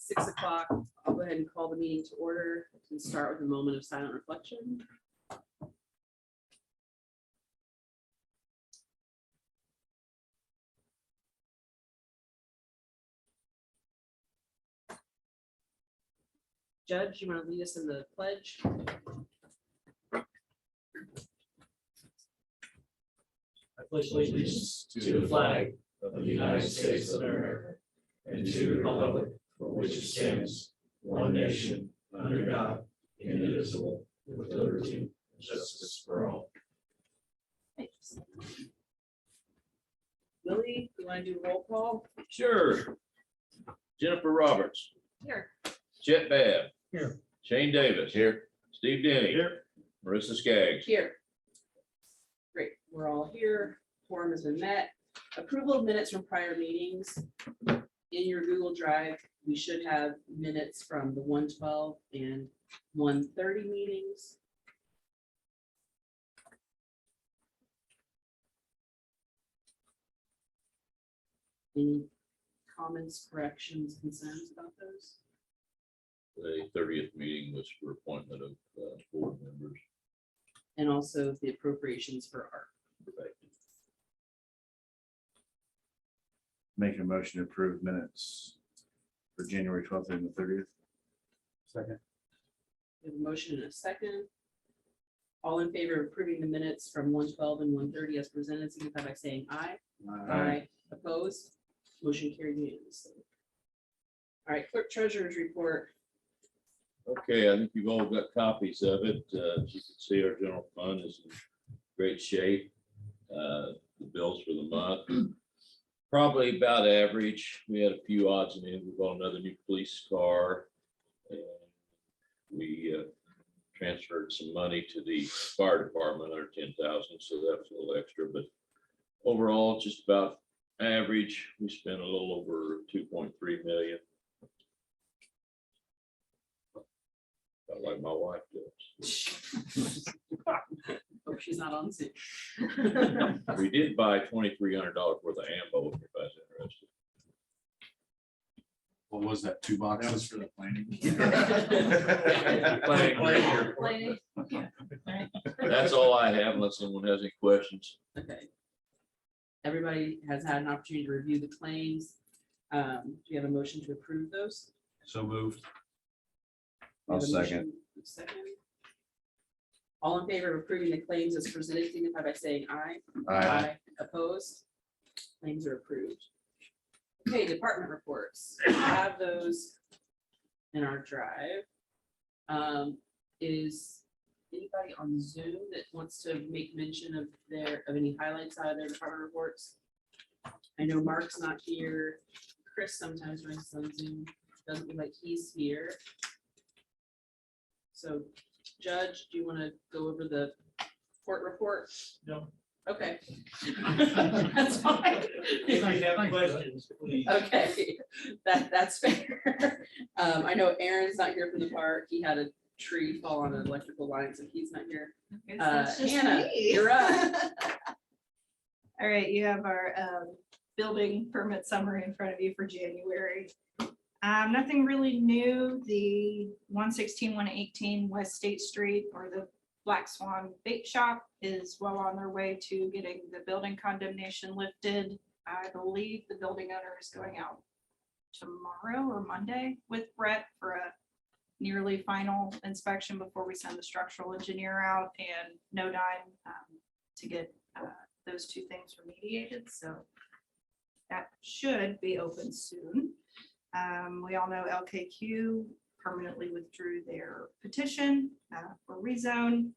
6 o'clock. I'll go ahead and call the meeting to order and start with a moment of silent reflection. Judge, you want to lead us in the pledge? I pledge allegiance to the flag of the United States of America and to the republic for which it stands, one nation, under God, indivisible, with liberty and justice for all. Thanks. Lily, you want to do roll call? Sure. Jennifer Roberts, Here. Chet Bab. Here. Shane Davis. Here. Steve Denny. Here. Marissa Skaggs. Here. Great, we're all here. Quorum has been met. Approval of minutes from prior meetings. In your Google Drive, we should have minutes from the 112 and 130 meetings. Any comments, corrections, concerns about those? The 30th meeting was for appointment of board members. And also the appropriations for art. Make a motion to approve minutes for January 12th and the 30th. Second. We have a motion and a second. All in favor of approving the minutes from 112 and 130 as presented, signify by saying aye. Aye. Opposed? Motion carried unanimously. All right, clerk treasurer's report. Okay, I think you've all got copies of it. As you can see, our general fund is in great shape. The bills for the month, probably about average. We had a few odds and ends. We bought another new police car. And we transferred some money to the fire department, under 10,000, so that was a little extra, but overall, just about average. We spent a little over 2.3 million. About like my wife does. Hope she's not on Zoom. We did buy $2,300 worth of ammo, if you guys are interested. What was that, 2 boxes for the planning? That's all I have, unless someone has any questions. Okay. Everybody has had an opportunity to review the claims. Do you have a motion to approve those? So moved. We have I'll a second. motion, second. All in favor of approving the claims as presented, signify by saying aye. Aye. Opposed? Claims are approved. Okay, department reports. We have those in our drive. Is anybody on Zoom that wants to make mention of any highlights out of their department reports? I know Mark's not here. Chris sometimes runs on Zoom. Doesn't look like he's here. So, Judge, do you want to go over the court report? No. Okay. That's fine. If you have questions, please. Okay, that's fair. I know Aaron's not here from the park. He had a tree fall on an electrical line, so he's not here. That's just Hannah, me. you're up. All right, you have our building permit summary in front of you for January. Nothing really new. The 116, 118 West State Street, or the Black Swan Bake Shop, is well on their way to getting the building condemnation lifted. I believe the building owner is going out tomorrow or Monday with Brett for a nearly final inspection before we send the structural engineer out, and no dime to get those two things remediated. So that should be open soon. We all know LKQ permanently withdrew their petition for rezone.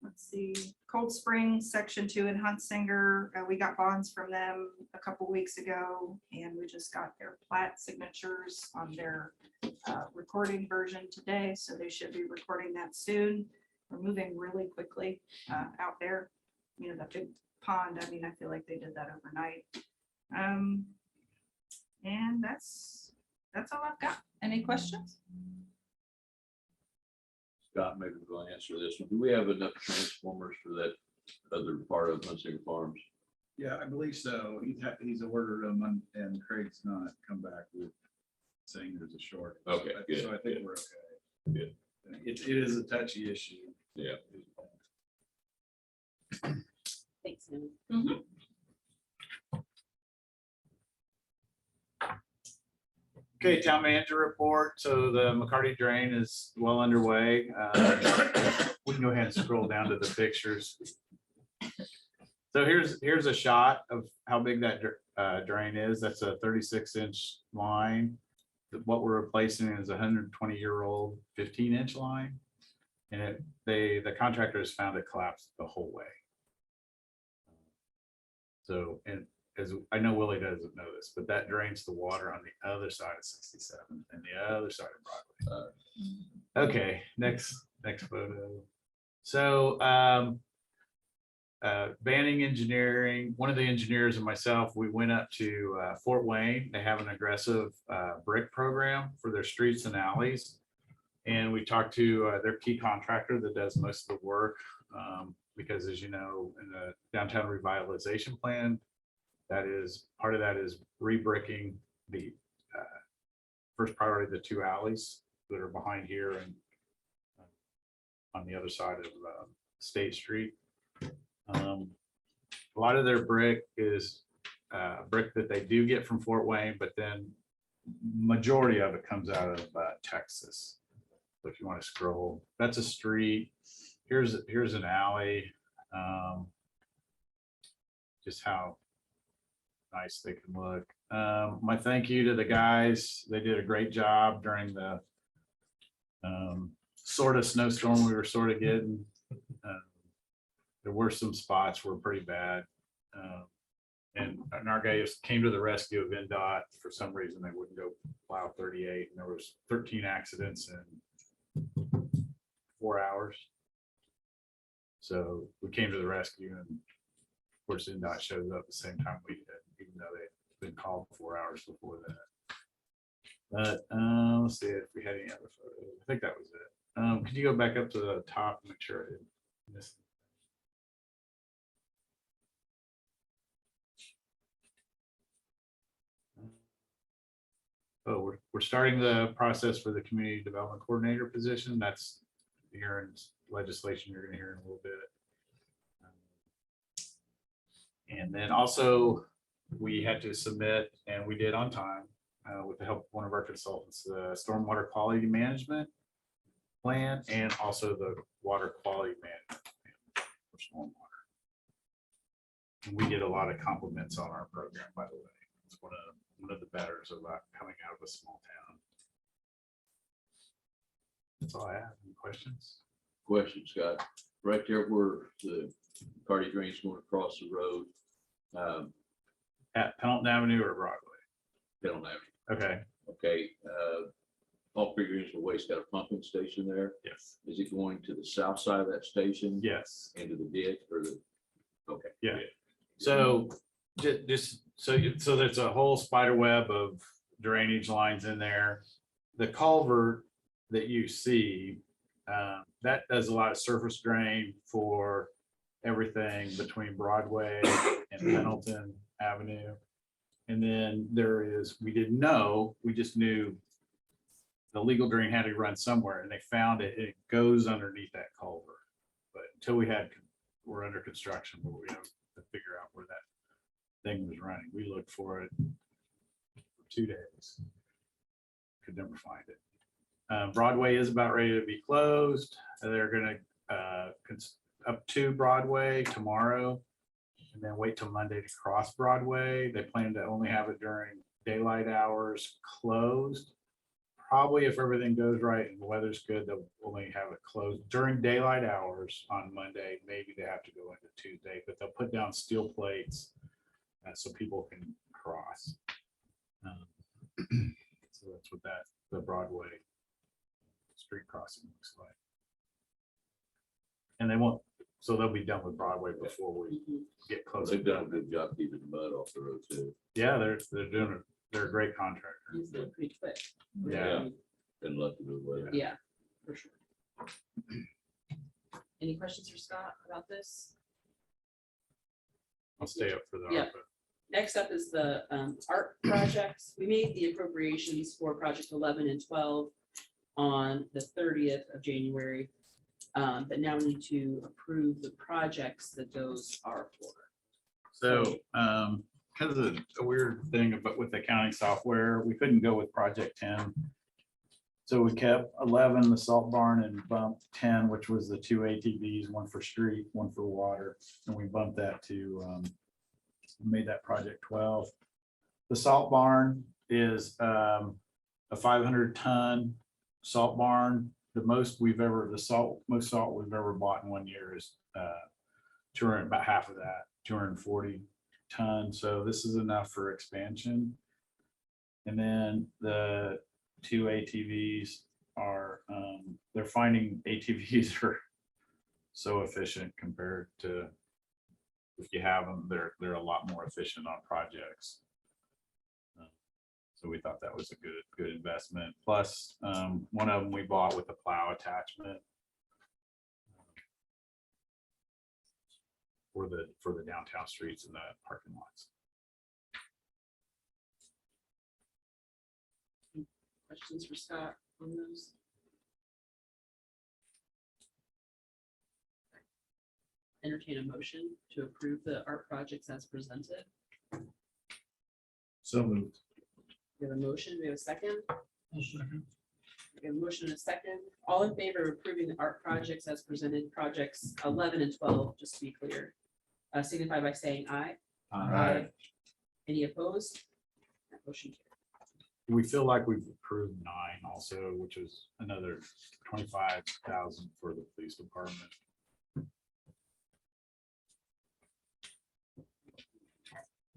Let's see, Cold Springs Section 2 in Huntsinger, we got bonds from them a couple weeks ago, and we just got their plat signatures on their recording version today, so they should be recording that soon. We're moving really quickly out there. You know, that big pond, I mean, I feel like they did that overnight. And that's all I've got. Any questions? Scott, maybe we'll answer this one. Do we have enough transformers for that other part of Hunsinger Farms? Yeah, I believe so. He's ordered them and Craig's not come back with saying there's a shortage. Okay, good, So I think good. we're okay. Good. It is a touchy issue. Yeah. Thanks, Anna. Mhm. Okay, town manager report. So the McCarty drain is well underway. We can go ahead and scroll down to the pictures. So here's a shot of how big that drain is. That's a 36-inch line. What we're replacing is a 120-year-old 15-inch line. And the contractors found it collapsed the whole way. So, and as I know Willie doesn't know this, but that drains the water on the other side of 67 and the other side of Broadway. Okay, next photo. So Banning Engineering, one of the engineers and myself, we went up to Fort Wayne. They have an aggressive brick program for their streets and alleys. And we talked to their key contractor that does most of the work. Because as you know, in the downtown revitalization plan, part of that is rebricking the first priority, the two alleys that are behind here and on the other side of State Street. A lot of their brick is brick that they do get from Fort Wayne, but then majority of it comes out of Texas. So if you want to scroll, that's a street. Here's an alley. Just how nice they can look. My thank you to the guys. They did a great job during the sort of snowstorm we were sort of getting. There were some spots were pretty bad. And our guys came to the rescue of NDOT. For some reason, they wouldn't go plow 38. And there was 13 accidents in 4 hours. So we came to the rescue, and of course NDOT showed up at the same time we did, even though they'd been called 4 hours before that. But let's see if we had any other photos. I think that was it. Could you go back up to the top and make sure I didn't miss? Oh, we're starting the process for the community development coordinator position. That's here in legislation you're going to hear in a little bit. And then also we had to submit, and we did on time with the help of one of our consultants, the stormwater quality management plan and also the water quality management plan for stormwater. And we get a lot of compliments on our program, by the way. It's one of the betters about coming out of a small town. That's all I have. Any questions? Question, Scott. Right there where the McCarty drain's going across the road. At Pendleton Avenue or Broadway? Pendleton Avenue. Okay. Okay. All Creek Municipal Waste got a pumping station there. Yes. Is it going to the south side of that station? Yes. Into the ditch or the? Okay. Yeah. So just so there's a whole spider web of drainage lines in there. The culvert that you see, that does a lot of surface drain for everything between Broadway and Pendleton Avenue. And then we didn't know, we just knew the legal drain had to run somewhere, and they found it. It goes underneath that culvert. But until we're under construction, but we have to figure out where that thing was running. We looked for it for 2 days. Could never find it. Broadway is about ready to be closed. They're going to up to Broadway tomorrow, and then wait till Monday to cross Broadway. They plan to only have it during daylight hours closed. Probably if everything goes right and the weather's good, they'll only have it closed during daylight hours on Monday. Maybe they have to go into Tuesday, but they'll put down steel plates so people can cross. So that's what the Broadway street crossing looks like. And so they'll be done with Broadway before we get close. They've done a good job keeping the mud off the road too. Yeah, they're a great contractor. He's done pretty quick. Yeah. Been lucky with the weather. Yeah, for sure. Any questions for Scott about this? I'll stay up for the Yeah. ARPA. Next up is the art projects. We made the appropriations for project 11 and 12 on the 30th of January. But now we need to approve the projects that those are for. So, because of a weird thing about with the accounting software, we couldn't go with project 10. So we kept 11, the salt barn, and bumped 10, which was the 2 ATVs, one for street, one for water. And we bumped that to, made that project 12. The salt barn is a 500-ton salt barn. The most we've ever, most salt we've ever bought in 1 year is 200, about half of that, 240 tons. So this is enough for expansion. And then the 2 ATVs are, they're finding ATVs are so efficient compared to if you have them, they're a lot more efficient on projects. So we thought that was a good investment. Plus, one of them we bought with a plow attachment for the downtown streets and the parking lots. Questions for Scott on those? Entertain a motion to approve the art projects as presented. So moved. We have a motion, we have a second. We have a motion and a second. All in favor of approving the art projects as presented, projects 11 and 12, just to be clear, signify by saying aye. Aye. Any opposed? That motion carries. We feel like we've approved 9 also, which is another 25,000 for the police department.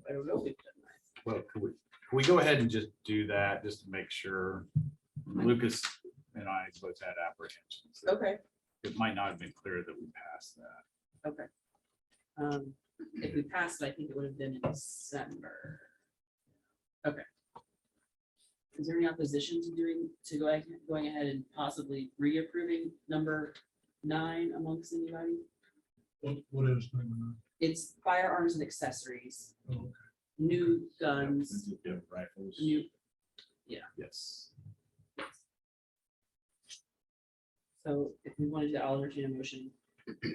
I don't know if we've done that. Well, can we go ahead and just do that just to make sure? Lucas and I both had apprehensions. Okay, It might not have been clear that we passed that. okay. If we passed it, I think it would have been in December. Okay. Is there any opposition to going ahead and possibly reapproving number 9 amongst anybody? What is number 9? It's firearms and accessories, Oh, okay. new guns, Rifles. new, Yes. so if we wanted to, I'll entertain a motion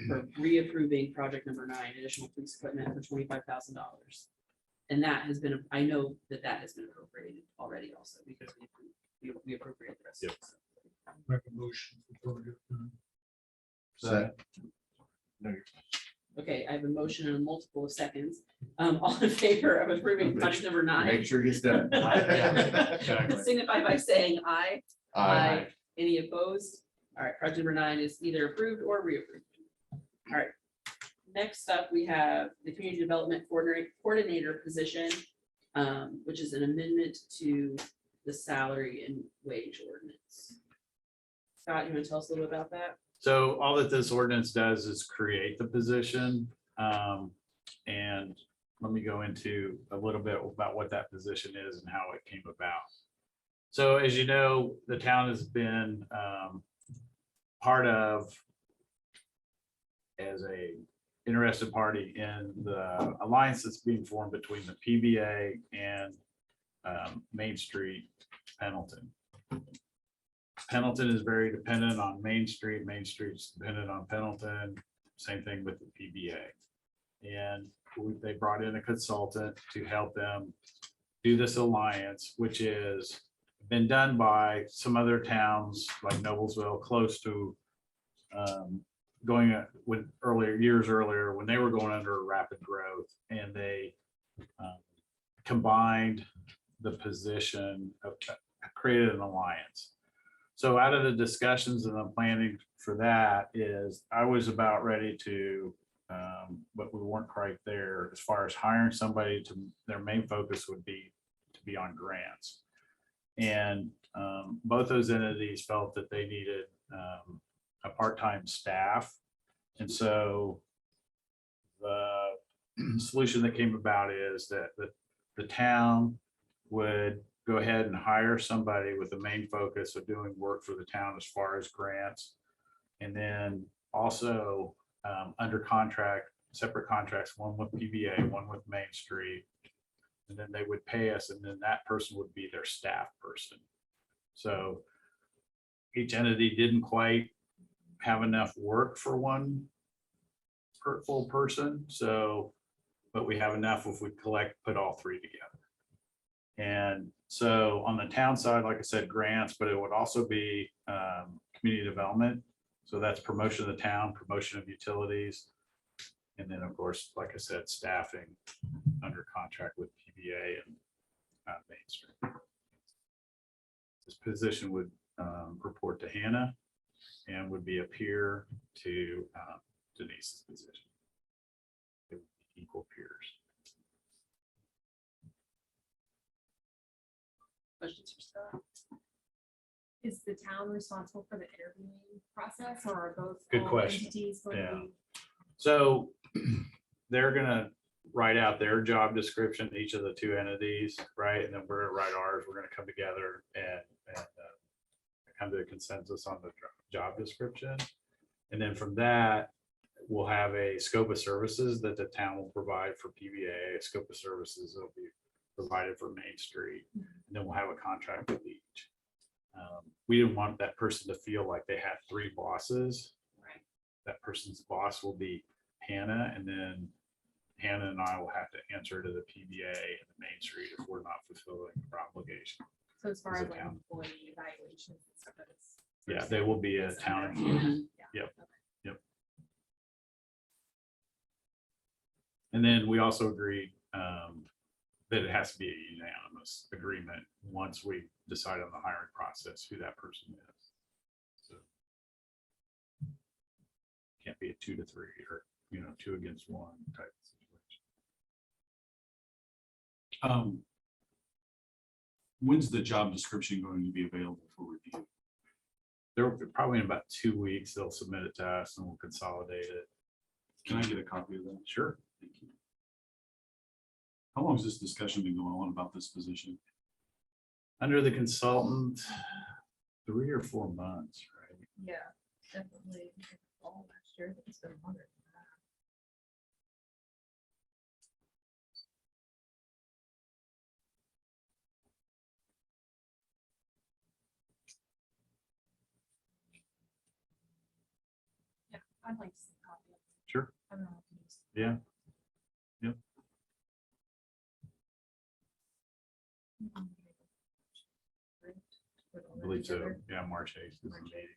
for reapproving project number 9, additional police equipment for $25,000. And that has been, I know that has been appropriated already also because we appropriated the rest. of it. Make a motion for project 9. Second. Okay, I have a motion and a multiple of seconds. All in favor of approving project number 9, sure he's done. signify by saying aye. Aye. Any opposed? All right, project number 9 is either approved or reapproved. All right. Next up, we have the community development coordinator position, which is an amendment to the salary and wage ordinance. Scott, you want to tell us a little bit about that? So all that this ordinance does is create the position. And let me go into a little bit about what that position is and how it came about. So as you know, the town has been part of as a interested party in the alliance that's being formed between the PBA and Main Street Pendleton. Pendleton is very dependent on Main Street. Main Street's dependent on Pendleton. Same thing with the PBA. And they brought in a consultant to help them do this alliance, which is been done by some other towns like Noblesville, close to going with years earlier when they were going under rapid growth, and they combined the position of created an alliance. So out of the discussions and the planning for that is I was about ready to, but we weren't quite there as far as hiring somebody to, their main focus would be to be on grants. And both those entities felt that they needed a part-time staff. And so the solution that came about is that the town would go ahead and hire somebody with the main focus of doing work for the town as far as grants. And then also under contract separate contracts, one with PBA, one with Main Street. And then they would pay us, and then that person would be their staff person. So each entity didn't quite have enough work for one full person, so, but we have enough if we put all three together. And so on the town side, like I said, grants, but it would also be community development. So that's promotion of the town, promotion of utilities. And then, of course, like I said, staffing under contract with PBA and Main Street. This position would report to Hannah and would be a peer to Denise's position. They would be equal peers. Questions for Scott? Is the town responsible for the interviewing process, or are both Good all question. entities going to Yeah. be? So they're gonna write out their job description, each of the two entities, right? And then we're gonna write ours. We're gonna come together and come to a consensus on the job description. And then from that, we'll have a scope of services that the town will provide for PBA, a scope of services that will be provided for Main Street. And then we'll have a contract with each. We didn't want that person to feel like they had three bosses. Right. That person's boss will be Hannah, and then Hannah and I will have to answer to the PBA and the Main Street if we're not fulfilling our obligation. So as far As a as like town. employee evaluations and stuff, that's. Yeah, they will be a town employee. Mhm. And then we also agreed that it has to be a unanimous agreement once we decide on the hiring process, who that person is. So can't be a 2 to 3 or, 2 against 1 type of situation. When's the job description going to be available for review? They're probably in about 2 weeks, they'll submit it to us and we'll consolidate it. Can I get a copy of that? Sure. Thank you. How long has this discussion been going on about this position? Under the consultant, 3 or 4 months, right? Yeah, definitely. All last year, it's been longer than that. Yeah, I'd like to see a copy of it. Sure. I don't know if it's- Yeah. I believe so. Yeah, March 8th. is the meeting.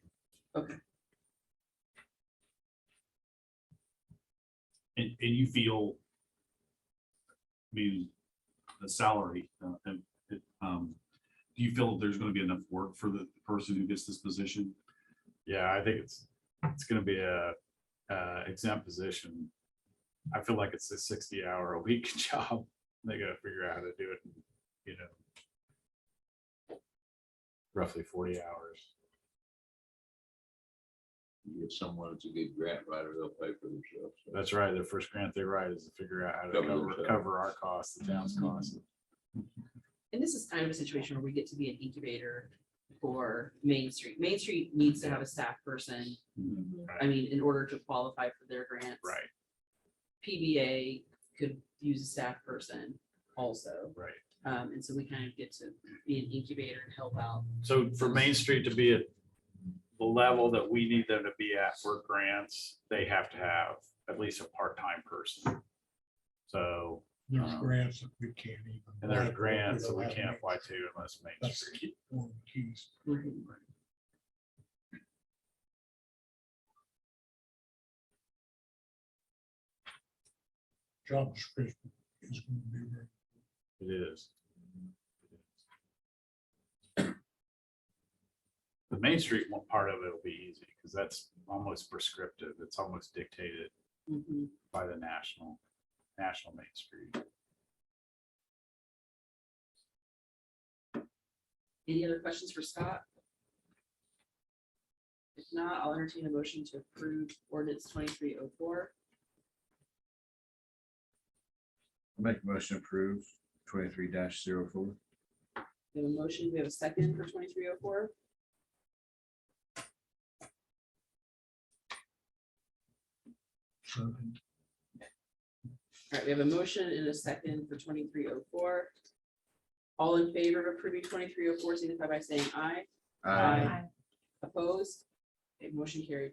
Okay. And you feel, the salary, do you feel there's going to be enough work for the person who gets this position? Yeah, I think it's gonna be a exempt position. I feel like it's a 60-hour-a-week job. They gotta figure out how to do it, roughly 40 hours. You get someone that's a good grant writer, they'll pay for themselves. So That's right. The first grant they write is to figure out how to Cover cover themselves. cover our costs, the town's costs. And this is kind of a situation where we get to be an incubator for Main Street. Main Street needs to have a staff person, I mean, in order to qualify for their grants. Right, PBA could use a staff person also. right. And so we kind of get to be an incubator and help out. So for Main Street to be at the level that we need them to be at for grants, they have to have at least a part-time person. So, There's grants that we can't even. and there's apply for. grants that we don't have can't any. apply to unless Main That's Street. one of the keys. Job description is going to be very. It is. The Main Street one part of it will be easy because that's almost prescriptive. It's almost dictated Mhm. by the national Main Street. Any other questions for Scott? If not, I'll entertain a motion to approve ordinance 2304. Make a motion to approve 23-04. We have a motion, we have a second for 2304. All right, we have a motion and a second for 2304. All in favor of approving 2304, signify by saying aye. Aye. Opposed? Okay, motion carried.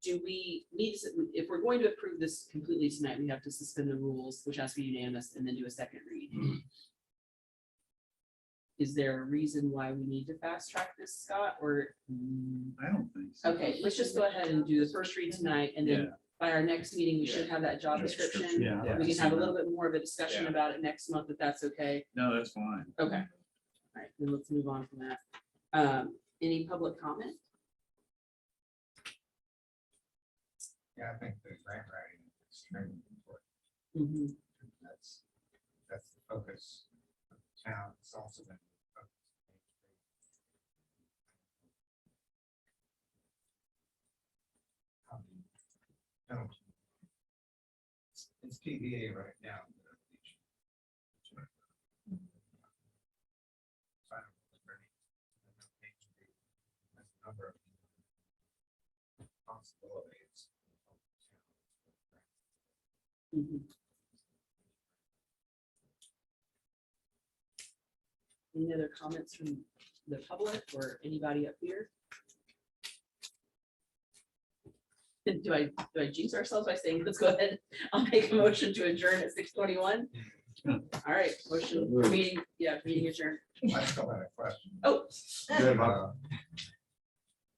Do we need, if we're going to approve this completely tonight, we have to suspend the rules, which has to be unanimous, and then do a second read. Is there a reason why we need to fast track this, Scott, or? I don't think so. Okay, let's just go ahead and do the first read tonight, and then by our next meeting, we should have that job description. Yeah. We can have a little bit more of a discussion Yeah. about it next month, if that's okay. No, that's fine. Okay. All right, then let's move on from that. Any public comment? Yeah, I think the grant writing is extremely important. Mhm. That's the focus of the town. It's also been. the focus of the penalty. It's PVA right now. but I think so I don't know if there any- there's a number of possibilities. Mhm. Any other comments from the public or anybody up here? Do I jinx ourselves by saying, let's go ahead, I'll make a motion to adjourn at 6:21? All right, motion, meeting meeting adjourned. I still had a question. Oh,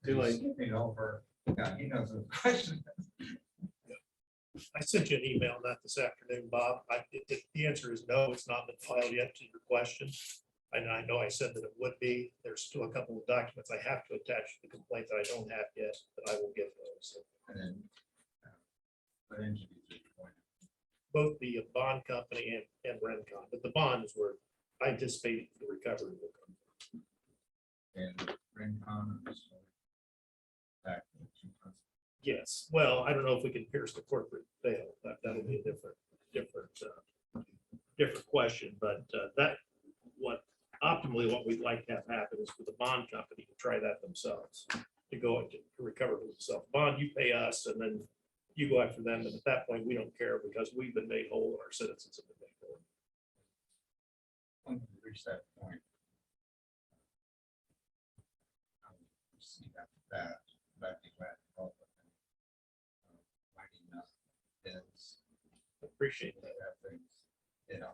Too late. Skipping over, yeah, he knows the question. I sent you an email on that this afternoon, Bob. The answer is no, it's not been filed yet to your question. And I know I said that it would be. There's still a couple of documents I have to attach to the complaint that I don't have yet, but I will get those. And then, what entities are you going to? Both the bond company and Rencon, but the bond is where I anticipate the recovery will come. And Rincon. Back. Yes, well, I don't know if we can pierce the corporate veil. That'll be a different question, but optimally, what we'd like to have happen is for the bond company to try that themselves, to go and to recover for themselves. Bond, you pay us, and then you go after them, and at that point, we don't care because we've been made whole, and our citizens have been made whole. When we reach that point. See that, but I think that. Lining up is. Appreciate that. Things, you know.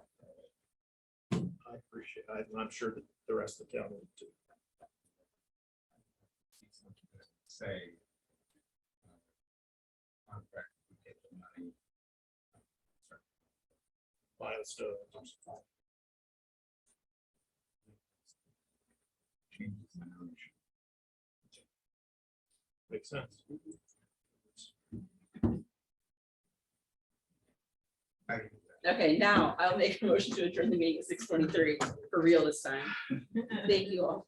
I appreciate it. I'm sure that the rest of the town will too. Say. Contract, we get the money. Milestones. Changes in ownership. Makes sense. okay, now I'll make a motion to adjourn the meeting at 6:23 for real this time. Thank you all.